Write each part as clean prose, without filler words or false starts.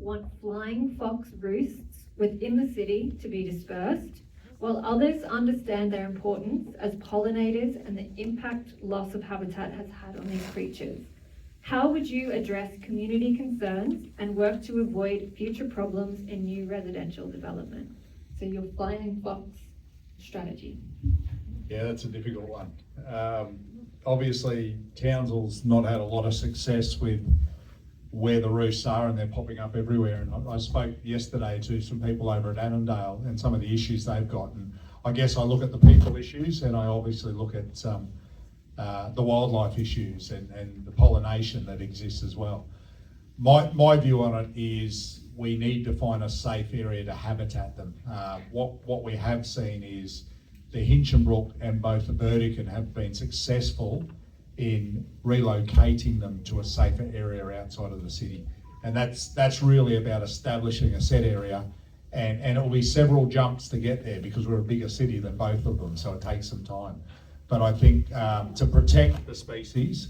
want flying fox roosts within the city to be dispersed, while others understand their importance as pollinators and the impact loss of habitat has had on these creatures. How would you address community concerns and work to avoid future problems in new residential development? So your flying fox strategy. Yeah, that's a difficult one. Obviously, Townsville's not had a lot of success with where the roosts are, and they're popping up everywhere. And I spoke yesterday to some people over at Annandale and some of the issues they've got. And I guess I look at the people issues, and I obviously look at the wildlife issues and the pollination that exists as well. My view on it is we need to find a safe area to habitat them. What we have seen is the Hinchinbrook and both the Burdekin have been successful in relocating them to a safer area outside of the city. And that's really about establishing a set area, and it will be several jumps to get there because we're a bigger city than both of them, so it takes some time. But I think to protect the species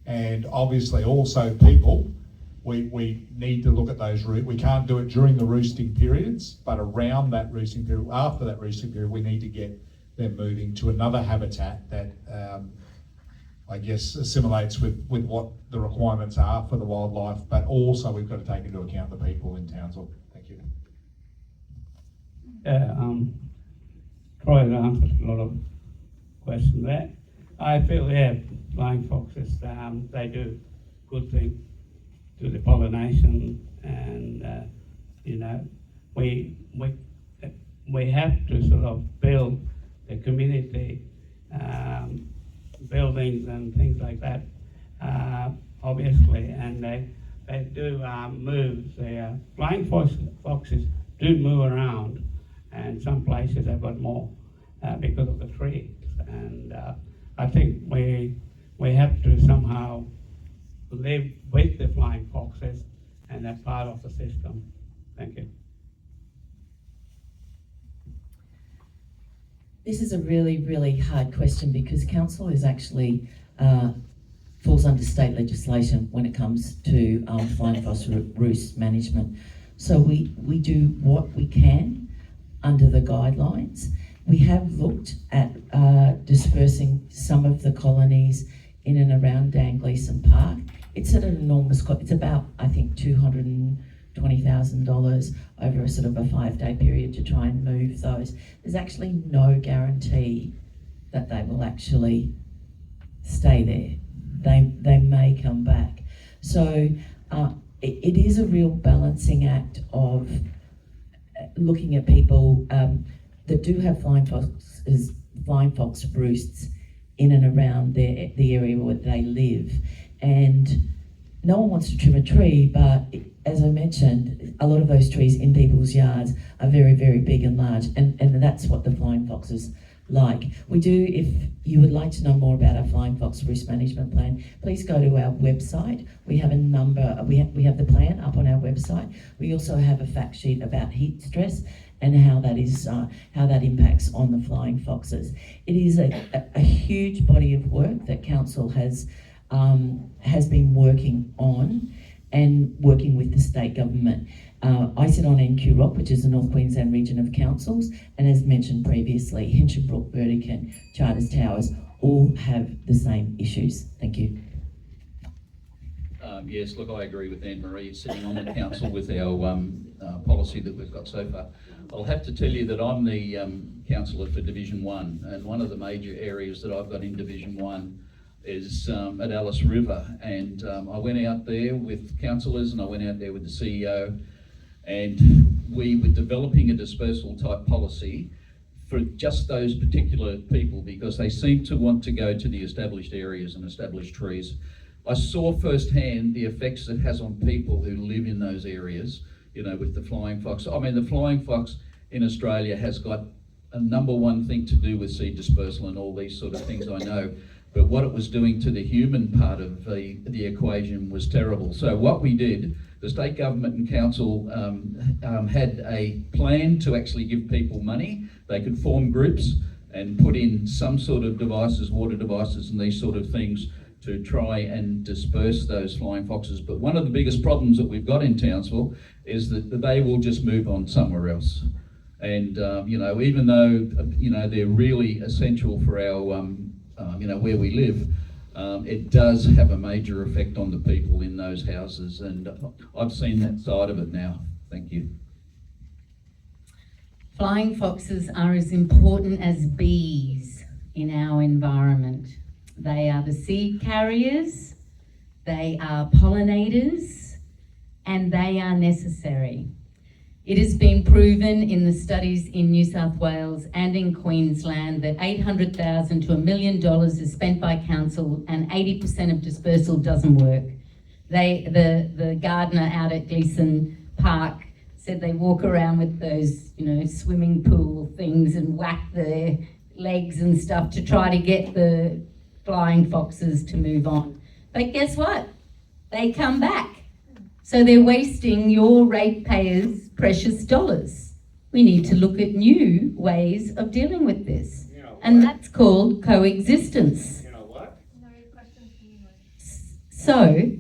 and obviously also people, we need to look at those routes. We can't do it during the roosting periods, but around that roosting period, after that roosting period, we need to get them moving to another habitat that I guess assimilates with what the requirements are for the wildlife, but also we've got to take into account the people in Townsville. Thank you. Troy answered a lot of questions there. I feel, flying foxes, they do good thing to the pollination, and we have to sort of build the community buildings and things like that, obviously, and they do move. The flying foxes do move around, and some places they've got more because of the trees. And I think we have to somehow live with the flying foxes, and they're part of the system. Thank you. This is a really, really hard question because council is actually falls under state legislation when it comes to flying fox roost management. So we do what we can under the guidelines. We have looked at dispersing some of the colonies in and around Dan Gleeson Park. It's at an enormous cost. It's about, I think, $220,000 over a sort of a 5-day period to try and move those. There's actually no guarantee that they will actually stay there. They may come back. So it is a real balancing act of looking at people that do have flying fox roosts in and around the area where they live. And no one wants to trim a tree, but as I mentioned, a lot of those trees in people's yards are very, very big and large, and that's what the flying foxes like. We do, if you would like to know more about our flying fox roost management plan, please go to our website. We have a number, we have the plan up on our website. We also have a fact sheet about heat stress and how that impacts on the flying foxes. It is a huge body of work that council has been working on and working with the state government. I sit on NQ-ROC, which is the North Queensland Region of Councils, and as mentioned previously, Hinchinbrook, Burdekin, Charters Towers all have the same issues. Thank you. Yes, look, I agree with Anne-Marie, sitting on the council with our policy that we've got so far. I'll have to tell you that I'm the councillor for Division 1, and one of the major areas that I've got in Division 1 is at Alice River, and I went out there with councillors and I went out there with the CEO, and we were developing a dispersal type policy for just those particular people because they seem to want to go to the established areas and established trees. I saw firsthand the effects it has on people who live in those areas, with the flying fox. I mean, the flying fox in Australia has got a #1 thing to do with seed dispersal and all these sort of things, I know. But what it was doing to the human part of the equation was terrible. So what we did, the state government and council had a plan to actually give people money. They could form groups and put in some sort of devices, water devices and these sort of things to try and disperse those flying foxes. But one of the biggest problems that we've got in Townsville is that they will just move on somewhere else. And, even though, they're really essential for our, where we live, it does have a major effect on the people in those houses. And I've seen that side of it now. Thank you. Flying foxes are as important as bees in our environment. They are the seed carriers, they are pollinators, and they are necessary. It has been proven in the studies in New South Wales and in Queensland that $800,000 to $1 million is spent by council and 80% of dispersal doesn't work. The gardener out at Gleeson Park said they walk around with those, swimming pool things and whack their legs and stuff to try to get the flying foxes to move on. But guess what? They come back. So they're wasting your ratepayers' precious dollars. We need to look at new ways of dealing with this. And that's called coexistence. You know what? So,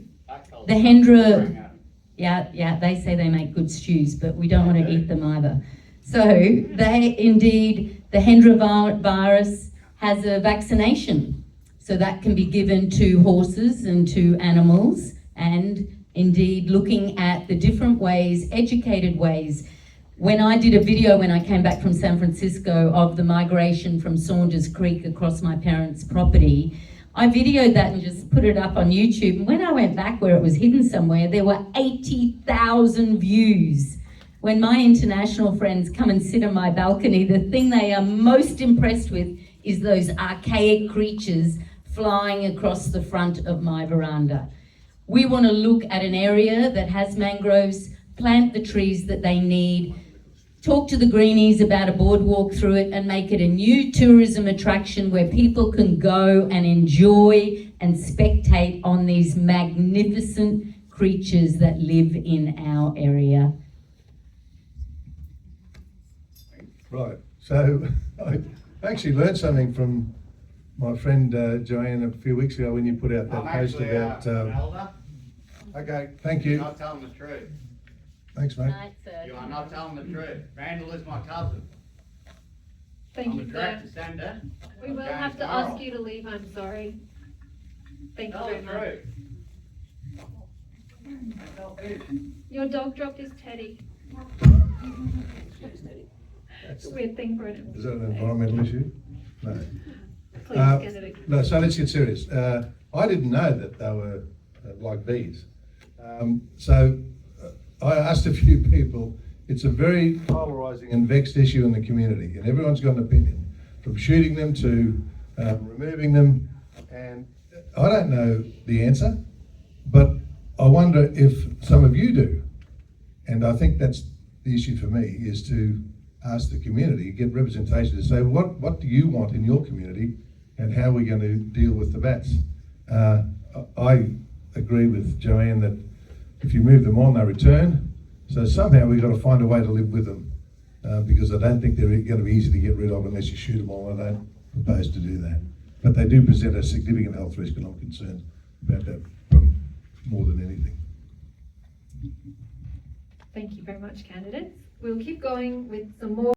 the Hendra, yeah, they say they make good stews, but we don't want to eat them either. So, the Hendra virus has a vaccination. So that can be given to horses and to animals, and indeed looking at the different ways, educated ways. When I did a video when I came back from San Francisco of the migration from Saunders Creek across my parents' property, I videoed that and just put it up on YouTube. And when I went back where it was hidden somewhere, there were 80,000 views. When my international friends come and sit on my balcony, the thing they are most impressed with is those archaic creatures flying across the front of my veranda. We want to look at an area that has mangroves, plant the trees that they need, talk to the greenies about a boardwalk through it, and make it a new tourism attraction where people can go and enjoy and spectate on these magnificent creatures that live in our area. Right, so I actually learned something from my friend Joanne a few weeks ago when you put out that post about... Elder. Okay, thank you. You're not telling the truth. Thanks, mate. You are not telling the truth. Randall is my cousin. Thank I'm you, the sir. direct descendant. We will of James have to Morrill. ask you to leave, I'm sorry. Thank you Tell very the much. truth. Tell who? Your dog dropped his teddy. It's a weird thing for an... Is that an environmental issue? No. Please get it. No, so let's get serious. I didn't know that they were like bees. I asked a few people. It's a very polarising and vexed issue in the community, and everyone's got an opinion, from shooting them to removing them. And I don't know the answer, but I wonder if some of you do. And I think that's the issue for me, is to ask the community, get representation to say, what do you want in your community, and how are we going to deal with the bats? I agree with Joanne that if you move them on, they return. So somehow we've got to find a way to live with them, because I don't think they're going to be easy to get rid of unless you shoot them all. I don't propose to do that. But they do present a significant health risk, and I'm concerned about that from more than anything. Thank you very much, candidates. We'll keep going with some more